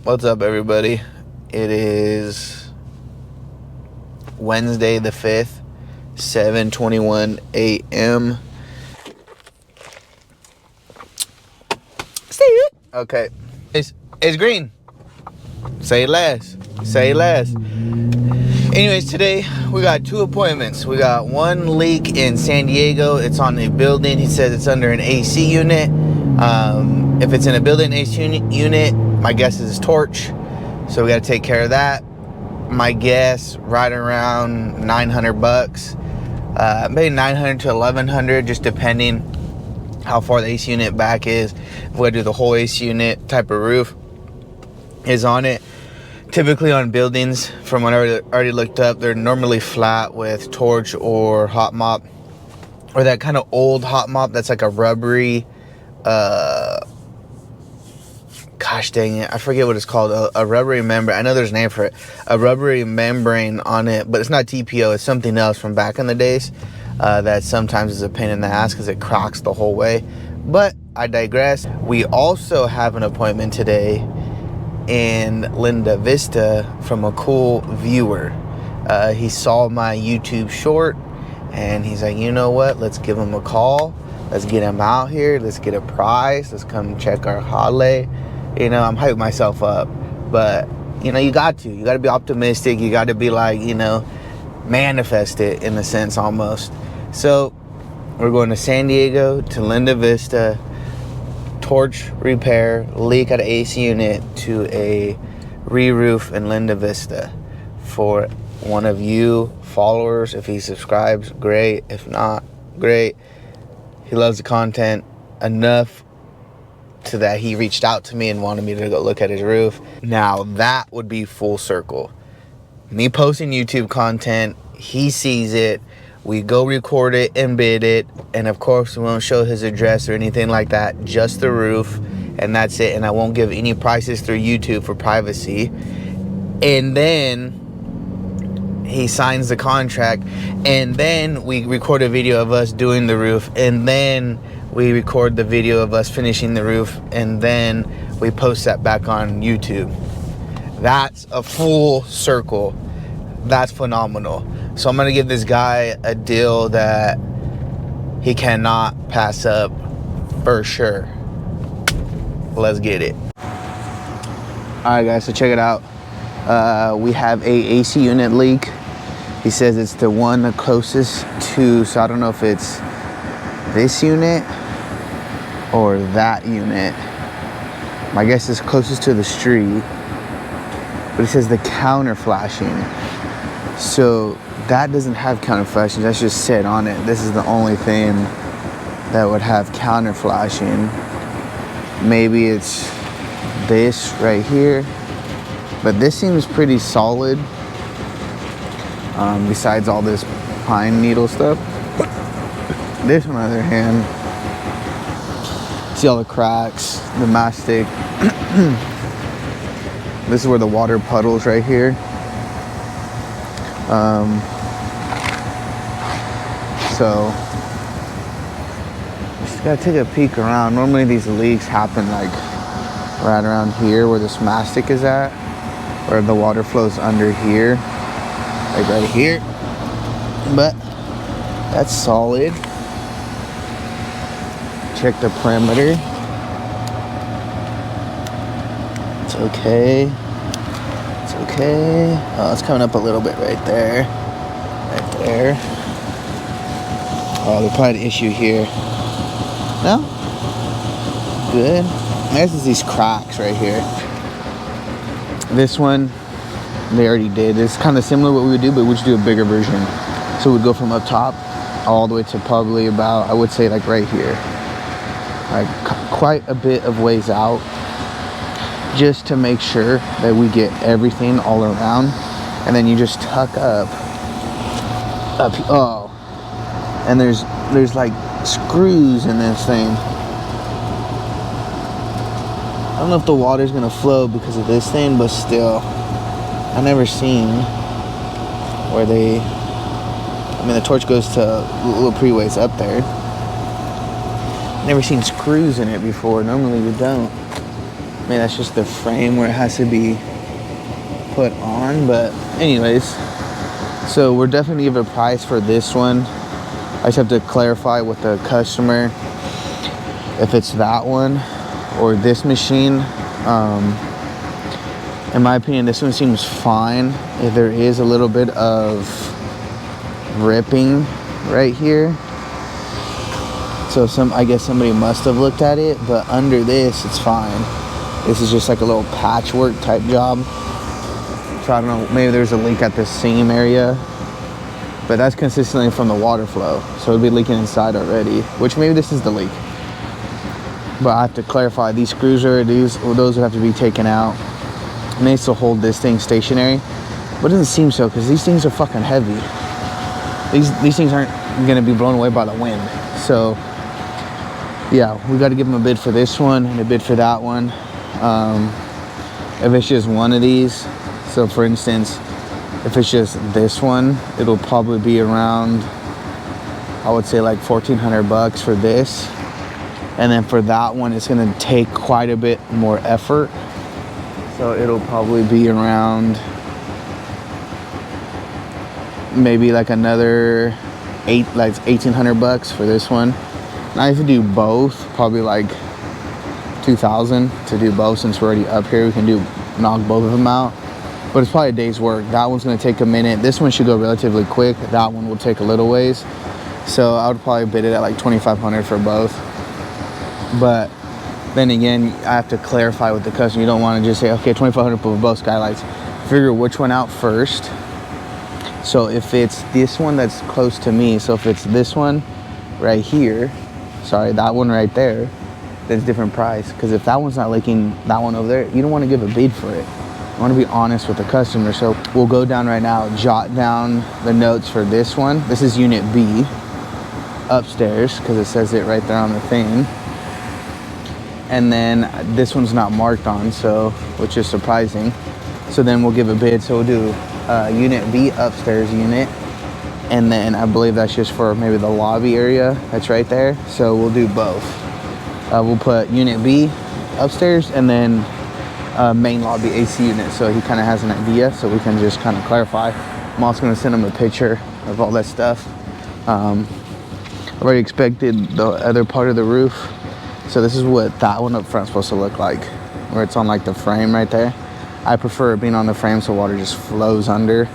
What's up, everybody? It is Wednesday the 5th, 7:21 a.m. See it? Okay. It's green. Say less. Say less. Anyways, today we got two appointments. We got one leak in San Diego. It's on a building. He says it's under an AC unit. If it's in a building AC unit, my guess is torch. So we got to take care of that. My guess, right around $900. Maybe 900 to 1100, just depending how far the AC unit back is. If we do the whole AC unit type of roof is on it. Typically on buildings, from what I already looked up, they're normally flat with torch or hot mop, or that kind of old hot mop that's like a rubbery, gosh dang it, I forget what it's called, a rubbery membrane. I know there's a name for it, a rubbery membrane on it, but it's not TPO, it's something else from back in the days that sometimes is a pain in the ass because it cracks the whole way. But I digress. We also have an appointment today in Linda Vista from a cool viewer. He saw my YouTube short and he's like, you know what, let's give him a call, let's get him out here, let's get a prize, let's come check our hale. You know, I'm hyping myself up, but you know, you got to be optimistic. You got to be like, you know, manifest it in a sense almost. So we're going to San Diego to Linda Vista, torch repair, leak at an AC unit to a re-roof in Linda Vista for one of you followers. If he subscribes, great. If not, great. He loves the content enough to that he reached out to me and wanted me to go look at his roof. Now that would be full circle. Me posting YouTube content, he sees it, we go record it and bid it, and of course we won't show his address or anything like that, just the roof, and that's it. And I won't give any prices through YouTube for privacy. And then he signs the contract, and then we record a video of us doing the roof, and then we record the video of us finishing the roof, and then we post that back on YouTube. That's a full circle. That's phenomenal. So I'm gonna give this guy a deal that he cannot pass up for sure. Let's get it. Alright guys, so check it out. We have a AC unit leak. He says it's the one closest to, so I don't know if it's this unit or that unit. My guess is closest to the street, but it says the counter flashing. So that doesn't have counter flashing, that's just set on it. This is the only thing that would have counter flashing. Maybe it's this right here, but this seems pretty solid, besides all this pine needle stuff. This, on the other hand, see all the cracks, the mastic. This is where the water puddles right here. So just gotta take a peek around. Normally these leaks happen like right around here where this mastic is at, where the water flows under here, like right here. But that's solid. Check the perimeter. It's okay. It's okay. Oh, it's coming up a little bit right there. Right there. Oh, there's probably an issue here. No? Good. This is these cracks right here. This one, they already did. It's kind of similar to what we would do, but we just do a bigger version. So we'd go from up top all the way to probably about, I would say like right here. Like quite a bit of ways out, just to make sure that we get everything all around. And then you just tuck up, oh, and there's like screws in this thing. I don't know if the water's gonna flow because of this thing, but still, I never seen where they, I mean, the torch goes to a little pre-ways up there. Never seen screws in it before. Normally you don't. Maybe that's just the frame where it has to be put on. But anyways, so we're definitely give a price for this one. I just have to clarify with the customer if it's that one or this machine. In my opinion, this one seems fine. If there is a little bit of ripping right here, so I guess somebody must have looked at it, but under this it's fine. This is just like a little patchwork type job. So I don't know, maybe there's a leak at the seam area, but that's consistently from the water flow, so it'll be leaking inside already, which maybe this is the leak. But I have to clarify, these screws are those would have to be taken out. It needs to hold this thing stationary, but it doesn't seem so because these things are fucking heavy. These things aren't gonna be blown away by the wind. So yeah, we got to give them a bid for this one and a bid for that one. If it's just one of these, so for instance, if it's just this one, it'll probably be around, I would say like $1,400 for this. And then for that one, it's gonna take quite a bit more effort. So it'll probably be around maybe like another $1,800 for this one. Now if you do both, probably like $2,000 to do both. Since we're already up here, we can knock both of them out. But it's probably a day's work. That one's gonna take a minute. This one should go relatively quick. That one will take a little ways. So I would probably bid it at like $2,500 for both. But then again, I have to clarify with the customer. You don't want to just say, okay, $2,500 for both skylights. Figure which one out first. So if it's this one that's close to me, so if it's this one right here, sorry, that one right there, that's a different price. Because if that one's not leaking, that one over there, you don't want to give a bid for it. I want to be honest with the customer. So we'll go down right now, jot down the notes for this one. This is unit B upstairs because it says it right there on the thing. And then this one's not marked on, so, which is surprising. So then we'll give a bid. So we'll do unit B upstairs unit. And then I believe that's just for maybe the lobby area that's right there. So we'll do both. We'll put unit B upstairs and then main lobby AC unit, so he kind of has an idea, so we can just kind of clarify. I'm also going to send him a picture of all that stuff. I've already expected the other part of the roof. So this is what that one up front is supposed to look like, where it's on like the frame right there. I prefer it being on the frame so water just flows under,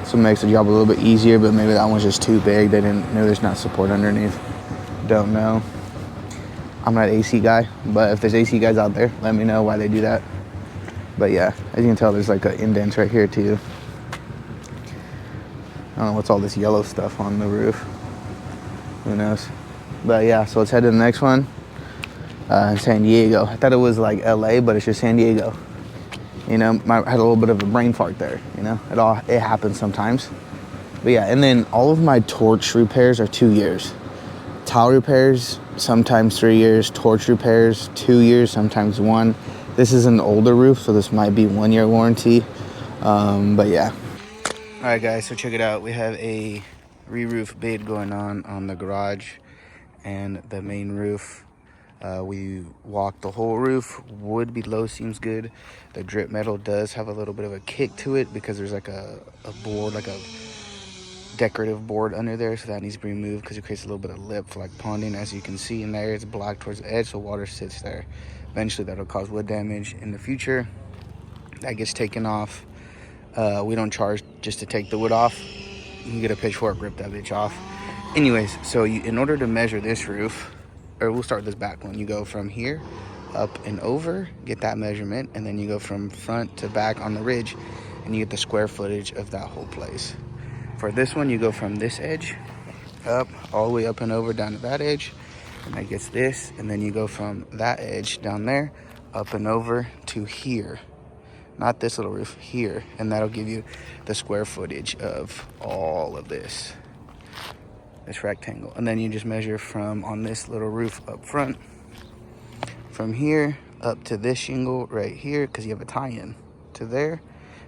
so it makes the job a little bit easier. But maybe that one's just too big. They didn't know there's not support underneath. Don't know. I'm not an AC guy, but if there's AC guys out there, let me know why they do that. But yeah, as you can tell, there's like an indent right here too. I don't know what's all this yellow stuff on the roof. Who knows? But yeah, so let's head to the next one. San Diego. I thought it was like LA, but it's just San Diego. You know, I had a little bit of a brain fart there. You know, it happens sometimes. But yeah, and then all of my torch repairs are 2 years. Tile repairs, sometimes 3 years. Torch repairs, 2 years, sometimes 1. This is an older roof, so this might be 1 year warranty. But yeah. All right, guys, so check it out. We have a re-roof bid going on the garage and the main roof. We walked the whole roof. Wood below seems good. The drip metal does have a little bit of a kick to it because there's like a board, like a decorative board under there, so that needs to be removed because it creates a little bit of lip for like ponding. As you can see in there, it's black towards the edge, so water sits there. Eventually that'll cause wood damage in the future. That gets taken off. We don't charge just to take the wood off. You can get a pitchfork, rip that bitch off. Anyways, so in order to measure this roof, or we'll start this back one. You go from here up and over, get that measurement, and then you go from front to back on the ridge, and you get the square footage of that whole place. For this one, you go from this edge up, all the way up and over down to that edge, and that gets this, and then you go from that edge down there, up and over to here. Not this little roof, here, and that'll give you the square footage of all of this rectangle. And then you just measure from on this little roof up front, from here up to this shingle right here, because you have a tie-in to there,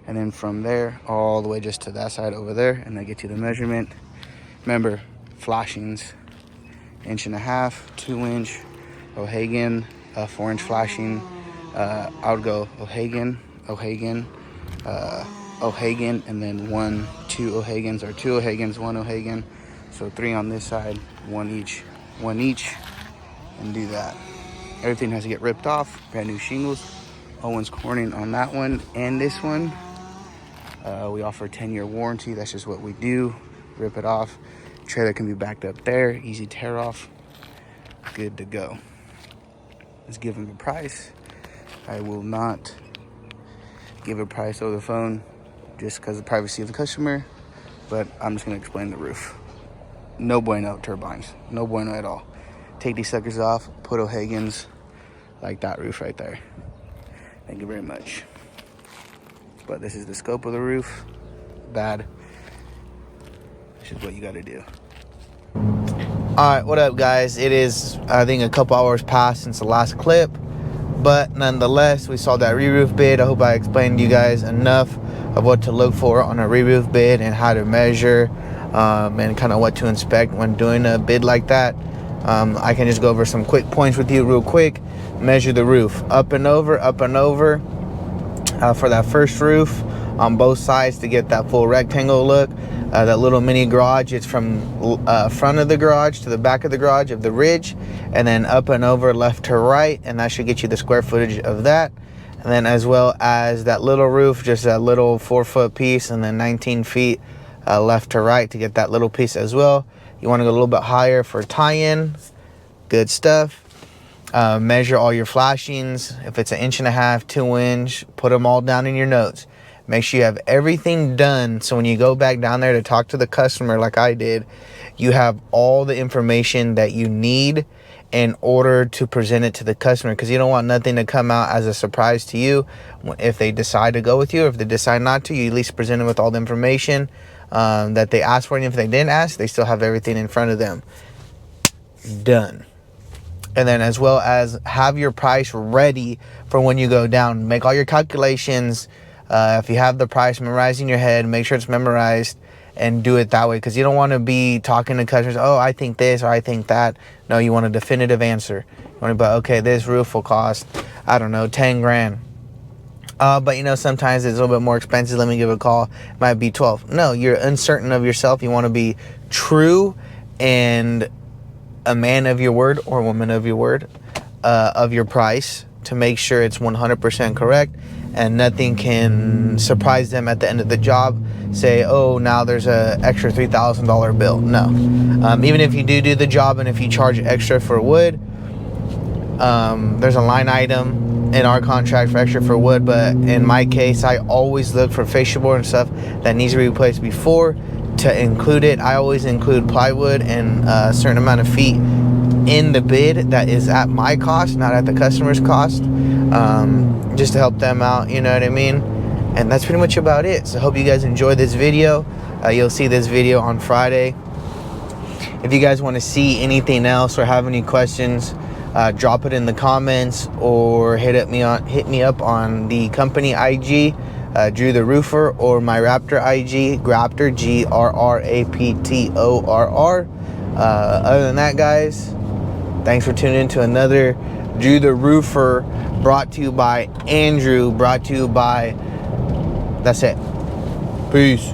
and then from there all the way just to that side over there, and that gets you the measurement. Remember, flashings, 1.5 inch, 2 inch O'Hagan, a 4 inch flashing, I would go O'Hagan, O'Hagan, O'Hagan, and then 2 O'Hagans, or 2 O'Hagans, 1 O'Hagan. So 3 on this side, 1 each, and do that. Everything has to get ripped off. Brand new shingles. Owens Corning on that one and this one. We offer a 10-year warranty. That's just what we do. Rip it off. Trailer can be backed up there. Easy tear off. Good to go. Let's give them a price. I will not give a price over the phone just because of the privacy of the customer, but I'm just going to explain the roof. No bueno turbines. No bueno at all. Take these suckers off, put O'Hagans like that roof right there. Thank you very much. But this is the scope of the roof. Bad. This is what you got to do. Alright, what up guys? It is, I think, a couple hours past since the last clip, but nonetheless, we saw that re-roof bid. I hope I explained to you guys enough of what to look for on a re-roof bid and how to measure and kind of what to inspect when doing a bid like that. I can just go over some quick points with you real quick. Measure the roof up and over for that first roof on both sides to get that full rectangle look. That little mini garage, it's from front of the garage to the back of the garage of the ridge, and then up and over left to right, and that should get you the square footage of that. And then as well as that little roof, just that little 4-foot piece, and then 19 feet left to right to get that little piece as well. You want to go a little bit higher for tie-in. Good stuff. Measure all your flashings. If it's 1.5 inch, 2 inch, put them all down in your notes. Make sure you have everything done, so when you go back down there to talk to the customer like I did, you have all the information that you need in order to present it to the customer, because you don't want nothing to come out as a surprise to you if they decide to go with you. Or if they decide not to, you at least present them with all the information that they asked for, and if they didn't ask, they still have everything in front of them. Done. And then as well as have your price ready for when you go down. Make all your calculations. If you have the price memorized in your head, make sure it's memorized and do it that way, because you don't want to be talking to customers, oh, I think this or I think that. No, you want a definitive answer. You want to be, okay, this roof will cost, I don't know, 10 grand. But you know, sometimes it's a little bit more expensive. Let me give a call. It might be 12. No, you're uncertain of yourself. You want to be true and a man of your word or woman of your word, of your price, to make sure it's 100% correct and nothing can surprise them at the end of the job. Say, oh, now there's an extra $3,000 bill. No. Even if you do the job and if you charge extra for wood, there's a line item in our contract for extra for wood, but in my case, I always look for fascia board and stuff that needs to be replaced before to include it. I always include plywood and a certain amount of feet in the bid that is at my cost, not at the customer's cost, just to help them out, you know what I mean? And that's pretty much about it. So I hope you guys enjoyed this video. You'll see this video on Friday. If you guys want to see anything else or have any questions, drop it in the comments or hit me up on the company IG, Drew the Roofer, or my Raptor IG, Graptor, GRRAPTORR. Other than that, guys, thanks for tuning in to another Drew the Roofer, brought to you by Andrew, brought to you by, that's it. Peace.